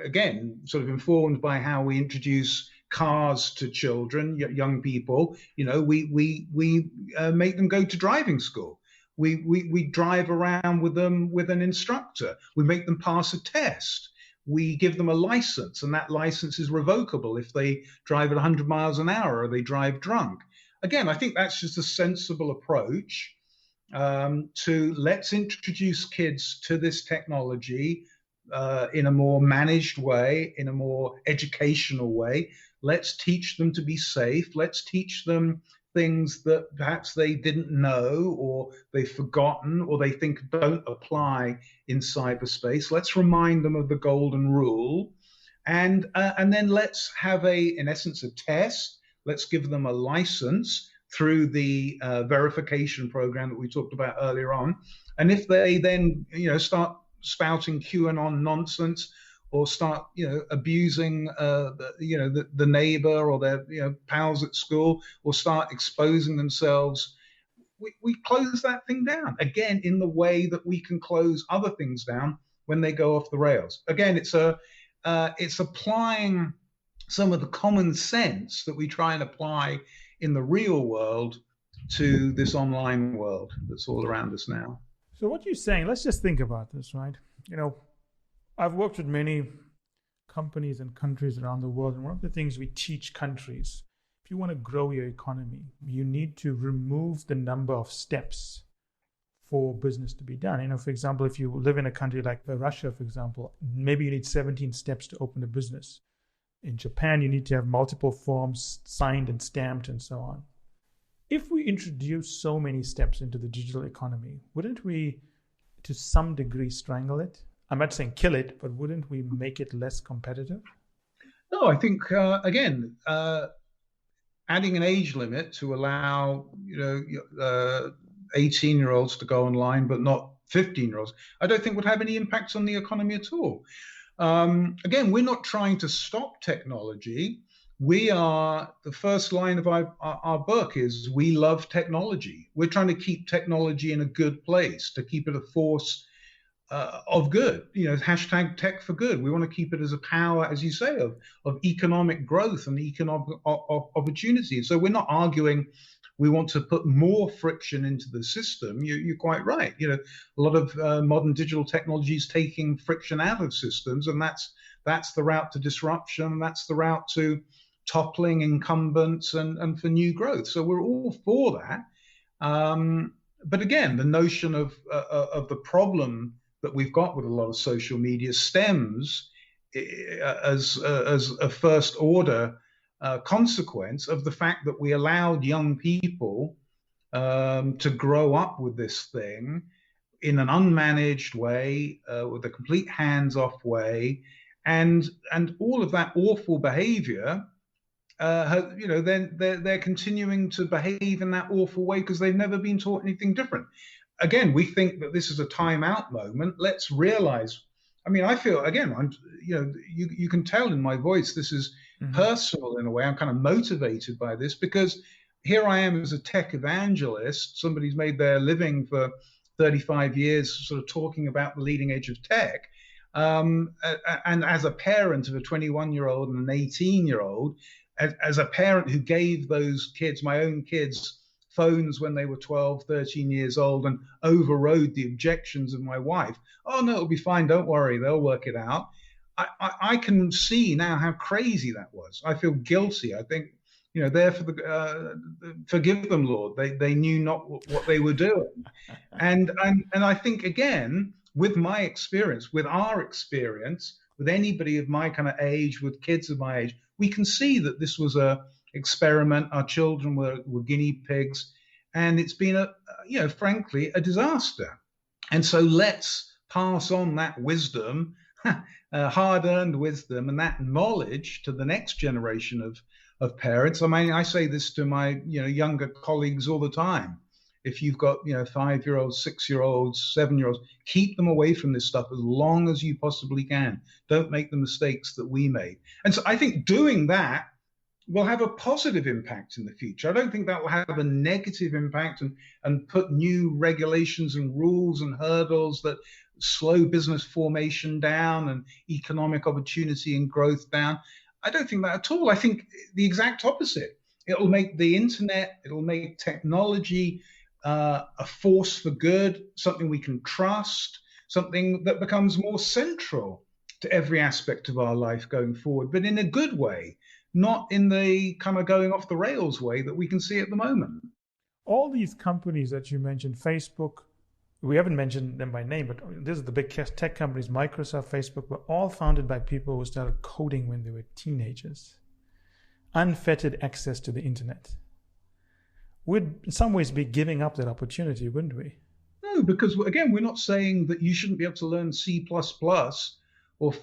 again, sort of informed by how we introduce cars to children, young people, we make them go to driving school. We drive around with them with an instructor. We make them pass a test. We give them a license, and that license is revocable if they drive at 100 miles an hour or they drive drunk. Again, I think that's just a sensible approach to let's introduce kids to this technology in a more managed way, in a more educational way. Let's teach them to be safe. Let's teach them things that perhaps they didn't know, or they've forgotten, or they think don't apply in cyberspace. Let's remind them of the golden rule, and then let's have in essence, a test. Let's give them a license through the verification program that we talked about earlier on. And if they then start spouting QAnon nonsense, or start abusing the neighbor or their pals at school, or start exposing themselves, we close that thing down again in the way that we can close other things down when they go off the rails. Again, it's applying some of the common sense that we try and apply in the real world to this online world that's all around us now. So what you're saying, let's just think about this, right? I've worked with many companies and countries around the world, and one of the things we teach countries, if you want to grow your economy, you need to remove the number of steps for business to be done. For example, if you live in a country like Russia, for example, maybe you need 17 steps to open a business. In Japan, you need to have multiple forms signed and stamped and so on. If we introduce so many steps into the digital economy, wouldn't we, to some degree, strangle it? I'm not saying kill it, but wouldn't we make it less competitive? No, I think, again, adding an age limit to allow 18-year-olds to go online, but not 15-year-olds, I don't think would have any impact on the economy at all. Again, we're not trying to stop technology. the first line of our book is we love technology. We're trying to keep technology in a good place, to keep it a force of good, hashtag tech for good. We want to keep it as a power, as you say, of economic growth and economic opportunity. So we're not arguing we want to put more friction into the system. You're quite right. A lot of modern digital technology is taking friction out of systems, and that's the route to disruption. That's the route to toppling incumbents and for new growth. So we're all for that. But again, the notion of the problem that we've got with a lot of social media stems as a first order consequence of the fact that we allowed young people to grow up with this thing in an unmanaged way, with a complete hands-off way, and all of that awful behavior. Then they're continuing to behave in that awful way because they've never been taught anything different. Again, we think that this is a time-out moment. Let's realize. I mean, I feel again. You can tell in my voice this is personal in a way. I'm kind of motivated by this because here I am as a tech evangelist. Somebody's made their living for 35 years, sort of talking about the leading edge of tech. And as a parent of a 21-year-old and an 18-year-old. As a parent who gave those kids, my own kids, phones when they were 12, 13 years old and overrode the objections of my wife. Oh, no, it'll be fine. Don't worry. They'll work it out. I can see now how crazy that was. I feel guilty. I think, there for forgive them, Lord. They knew not what they were doing. And I think, again, with my experience, with our experience, with anybody of my kind of age, with kids of my age, we can see that this was a experiment. Our children were guinea pigs, and it's been frankly, a disaster. And so let's pass on that wisdom, hard-earned wisdom, and that knowledge to the next generation of parents. I mean, I say this to my younger colleagues all the time. If you've got 5-year-olds, 6-year-olds, 7-year-olds, keep them away from this stuff as long as you possibly can. Don't make the mistakes that we made. And so I think doing that will have a positive impact in the future. I don't think that will have a negative impact and put new regulations and rules and hurdles that slow business formation down and economic opportunity and growth down. I don't think that at all. I think the exact opposite. It'll make the internet, it'll make technology a force for good, something we can trust, something that becomes more central to every aspect of our life going forward, but in a good way, not in the kind of going off the rails way that we can see at the moment. All these companies that you mentioned, Facebook, we haven't mentioned them by name, but these are the big tech companies, Microsoft, Facebook, were all founded by people who started coding when they were teenagers. Unfettered access to the internet. We'd in some ways be giving up that opportunity, wouldn't we? No, because again, we're not saying that you shouldn't be able to learn C++ or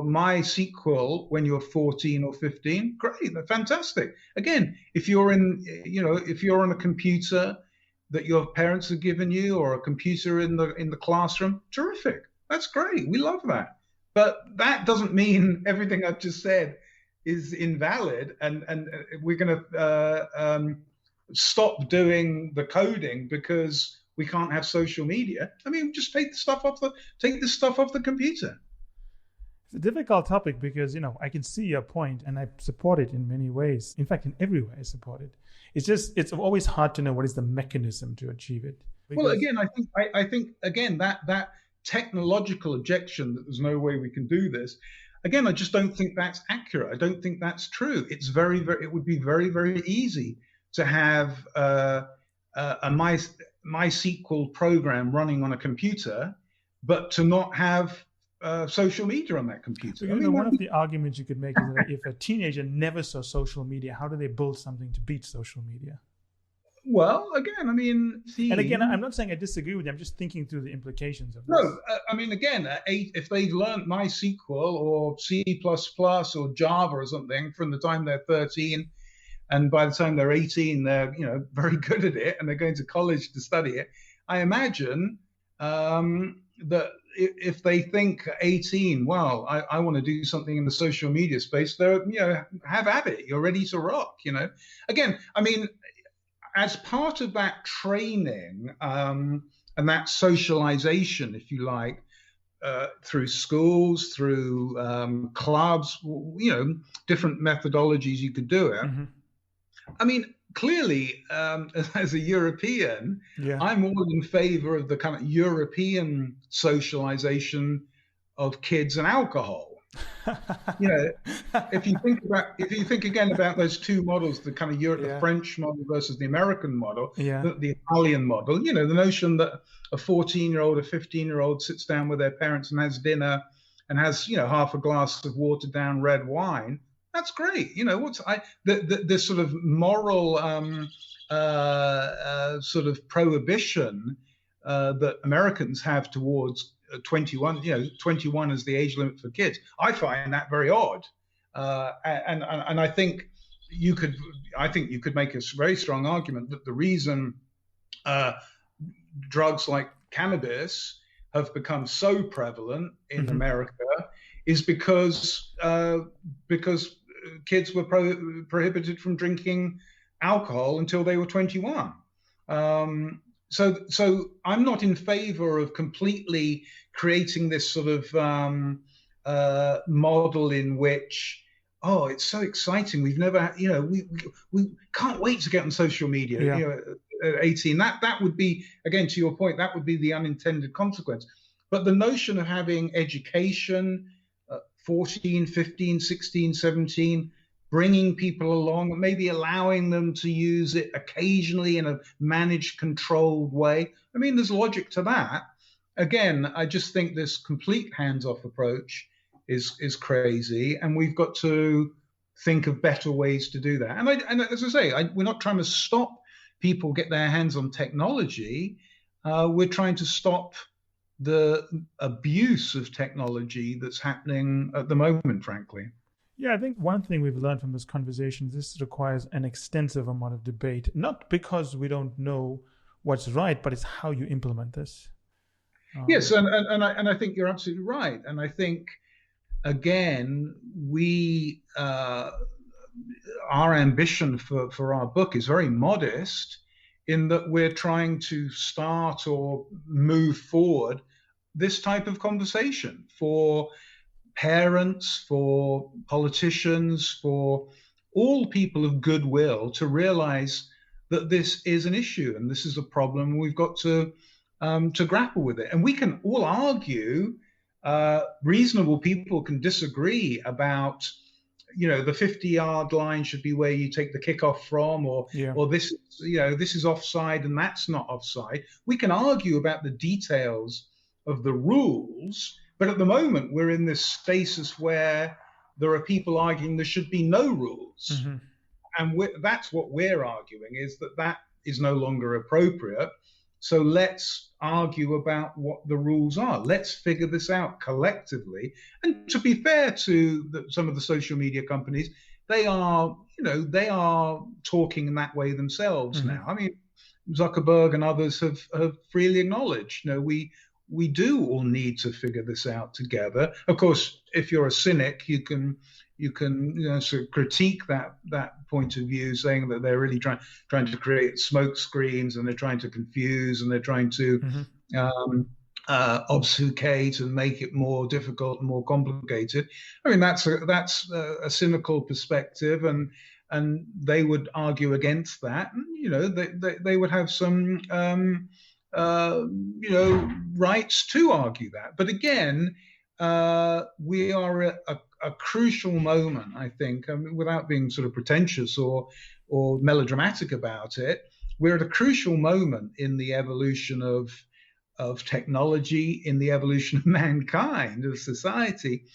MySQL when you're 14 or 15. Great, that's fantastic. Again, if you're on a computer that your parents have given you or a computer in the classroom, terrific. That's great. We love that. But that doesn't mean everything I've just said is invalid and we're going to stop doing the coding because we can't have social media. I mean, just take this stuff off the computer. It's a difficult topic because, I can see your point and I support it in many ways. In fact, in every way I support it. It's always hard to know what is the mechanism to achieve it. Well, again, I think again, that technological objection that there's no way we can do this, again, I just don't think that's accurate. I don't think that's true. It's it would be very, very easy to have a MySQL program running on a computer, but to not have social media on that computer. One of the arguments you could make is that if a teenager never saw social media, how do they build something to beat social media? Well, again, I mean... And again, I'm not saying I disagree with you. I'm just thinking through the implications of this. No, I mean, again, if they've learned MySQL or C++ or Java or something from the time they're 13, and by the time they're 18, they're very good at it, and they're going to college to study it, I imagine that if they think 18, well, I want to do something in the social media space, they're, have at it. You're ready to rock, Again, I mean, as part of that training and that socialization, if you like, through schools, through clubs, different methodologies you could do it. Mm-hmm. I mean, clearly, as a European, Yeah. I'm all in favor of the kind of European socialization of kids and alcohol. If you think again about those two models, the kind of the French model versus the American model, the Italian model, the notion that a 14-year-old, a 15-year-old sits down with their parents and has dinner and has, half a glass of watered down red wine. That's great. The sort of moral sort of prohibition that Americans have towards 21, 21 is the age limit for kids. I find that very odd. And I think you could make a very strong argument that the reason drugs like cannabis have become so prevalent in America is because kids were prohibited from drinking alcohol until they were 21. So I'm not in favor of completely creating this sort of model in which, it's so exciting. We've never, we can't wait to get on social media. At 18, that would be, again, to your point, that would be the unintended consequence. But the notion of having education, 14, 15, 16, 17, bringing people along, maybe allowing them to use it occasionally in a managed, controlled way. I mean, there's logic to that. Again, I just think this complete hands-off approach is crazy, and we've got to think of better ways to do that. And as I say, we're not trying to stop people get their hands on technology. We're trying to stop the abuse of technology that's happening at the moment, frankly. Yeah, I think one thing we've learned from this conversation, this requires an extensive amount of debate, not because we don't know what's right, but it's how you implement this. Yes, and I think you're absolutely right. And I think, again, our ambition for our book is very modest in that we're trying to start or move forward this type of conversation for parents, for politicians, for all people of goodwill to realize that this is an issue and this is a problem. We've got to grapple with it. And we can all argue, reasonable people can disagree about, the 50-yard line should be where you take the kickoff from, or this, this is offside and that's not offside. We can argue about the details of the rules, but at the moment we're in this stasis where there are people arguing there should be no rules. And that's what we're arguing, is that is no longer appropriate. So let's argue about what the rules are. Let's figure this out collectively. And to be fair to some of the social media companies, they are talking in that way themselves now. I mean, Zuckerberg and others have freely acknowledged, we do all need to figure this out together. Of course, if you're a cynic, you can sort of critique that point of view, saying that they're really trying to create smoke screens, and they're trying to confuse, and they're trying to obfuscate and make it more difficult and more complicated. I mean, that's a cynical perspective, and they would argue against that. And, they would have some rights to argue that. But again, we are at a crucial moment, I think, without being sort of pretentious or melodramatic about it. We're at a crucial moment in the evolution of technology, in the evolution of mankind, of society.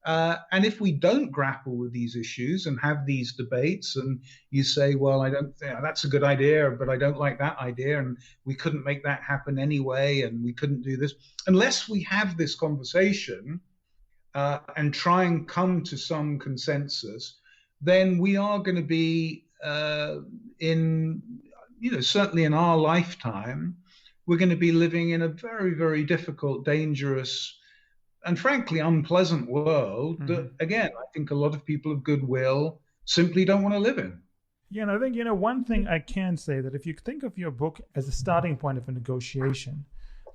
And if we don't grapple with these issues and have these debates, and you say, well, I don't think that's a good idea, but I don't like that idea, and we couldn't make that happen anyway, and we couldn't do this, unless we have this conversation and try and come to some consensus, then we are going to be certainly in our lifetime, we're going to be living in a very, very difficult, dangerous, and frankly unpleasant world that, again, I think a lot of people of goodwill simply don't want to live in. I think, one thing I can say, that if you think of your book as a starting point of a negotiation,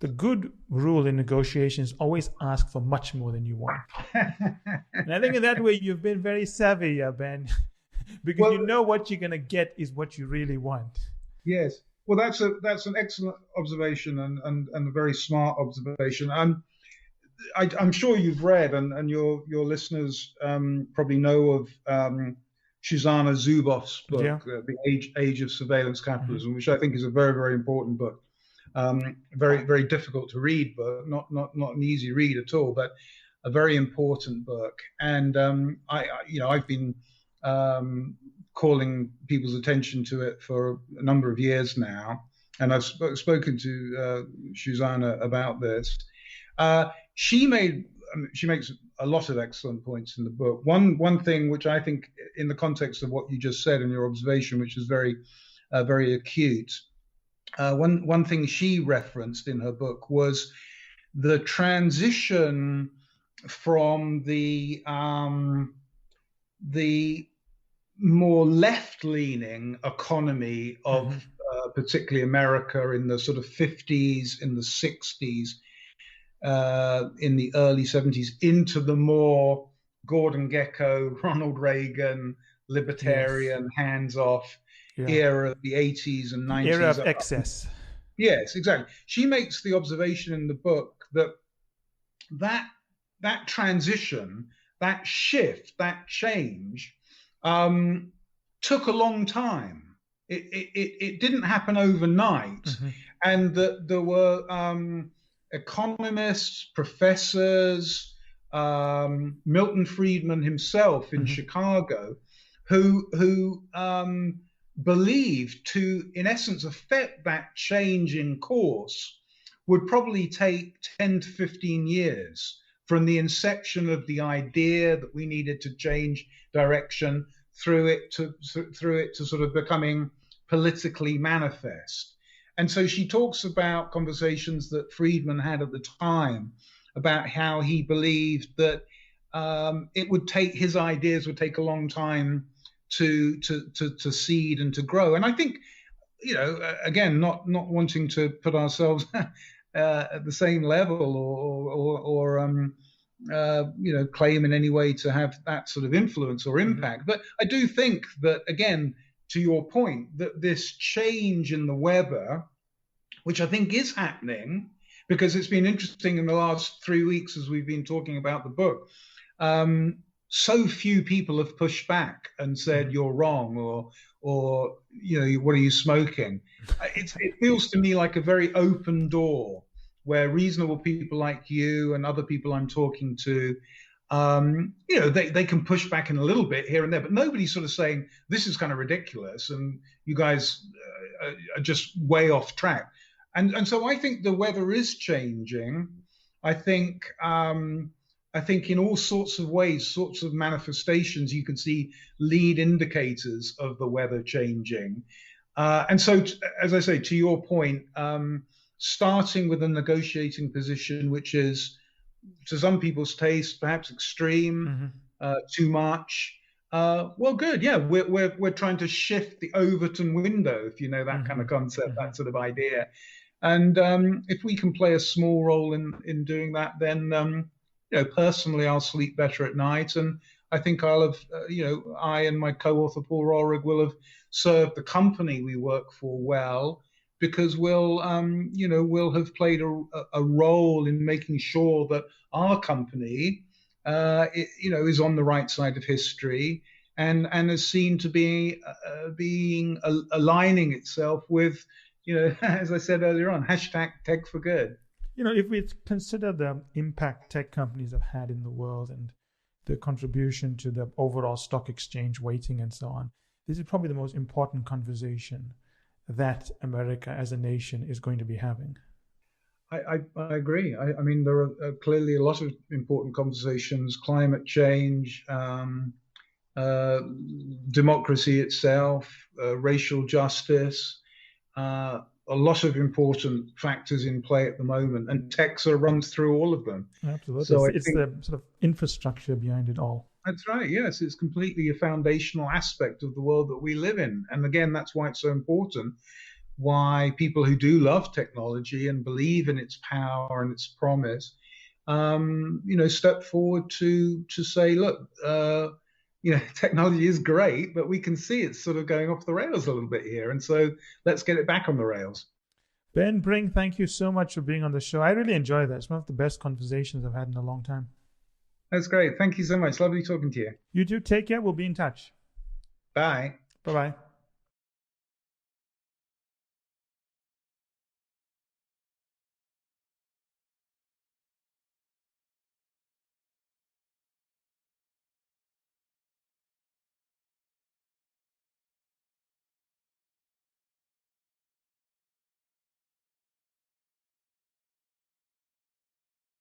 the good rule in negotiations is always ask for much more than you want. And I think in that way you've been very savvy, Ben, because you know what you're going to get is what you really want. Yes. Well, that's an excellent observation and a very smart observation. I'm sure you've read, and your listeners probably know of Shoshana Zuboff's book, The Age of Surveillance Capitalism, which I think is a very, very important book. Very, very difficult to read book, not an easy read at all, but a very important book. And I've been calling people's attention to it for a number of years now, and I've spoken to Shoshana about this. She makes a lot of excellent points in the book. One thing which I think, in the context of what you just said and your observation, which is very very acute. One thing she referenced in her book was the transition from the more left-leaning economy of particularly America in the sort of 50s, in the 60s, in the early 70s, into the more Gordon Gekko, Ronald Reagan, libertarian, hands-off era of the 80s and 90s. Era of excess. Yes, exactly. She makes the observation in the book that transition, that shift, that change took a long time. It didn't happen overnight, and that there were economists, professors, Milton Friedman himself in Chicago, who believed to, in essence, affect that change in course would probably take 10 to 15 years from the inception of the idea that we needed to change direction through it to sort of becoming politically manifest. And so she talks about conversations that Friedman had at the time about how he believed that his ideas would take a long time to seed and to grow. And I think, again, not wanting to put ourselves at the same level or claim in any way to have that sort of influence or impact. But I do think that, again, to your point, that this change in the weather, which I think is happening, because it's been interesting in the last 3 weeks as we've been talking about the book, so few people have pushed back and said you're wrong, or what are you smoking? It feels to me like a very open door where reasonable people like you and other people I'm talking to, they can push back in a little bit here and there, but nobody's sort of saying this is kind of ridiculous and you guys are just way off track. And so I think the weather is changing. I think in all sorts of ways, sorts of manifestations, you can see lead indicators of the weather changing. And so, as I say, to your point, starting with a negotiating position, which is, to some people's taste, perhaps extreme, too much. Well, good. Yeah, we're trying to shift the Overton window, if you know that kind of concept, that sort of idea. And if we can play a small role in doing that, then personally, I'll sleep better at night, and I think I'll have, I and my co-author Paul Roehrig will have served the company we work for well, because we'll have played a role in making sure that our company, is on the right side of history and is seen to be aligning itself with, as I said earlier on, #Tech for Good. If we consider the impact tech companies have had in the world and the contribution to the overall stock exchange weighting and so on, this is probably the most important conversation that America as a nation is going to be having. I agree. I mean, there are clearly a lot of important conversations: climate change, democracy itself, racial justice, a lot of important factors in play at the moment, and tech sort of runs through all of them. Absolutely. So It's the sort of infrastructure behind it all. That's right. Yes, it's completely a foundational aspect of the world that we live in. And again, that's why it's so important. Why people who do love technology and believe in its power and its promise, step forward to say, look, technology is great, but we can see it's sort of going off the rails a little bit here. And so let's get it back on the rails. Ben Pring, thank you so much for being on the show. I really enjoy that. It's one of the best conversations I've had in a long time. That's great. Thank you so much. Lovely talking to you. You too. Take care. We'll be in touch. Bye. Bye-bye.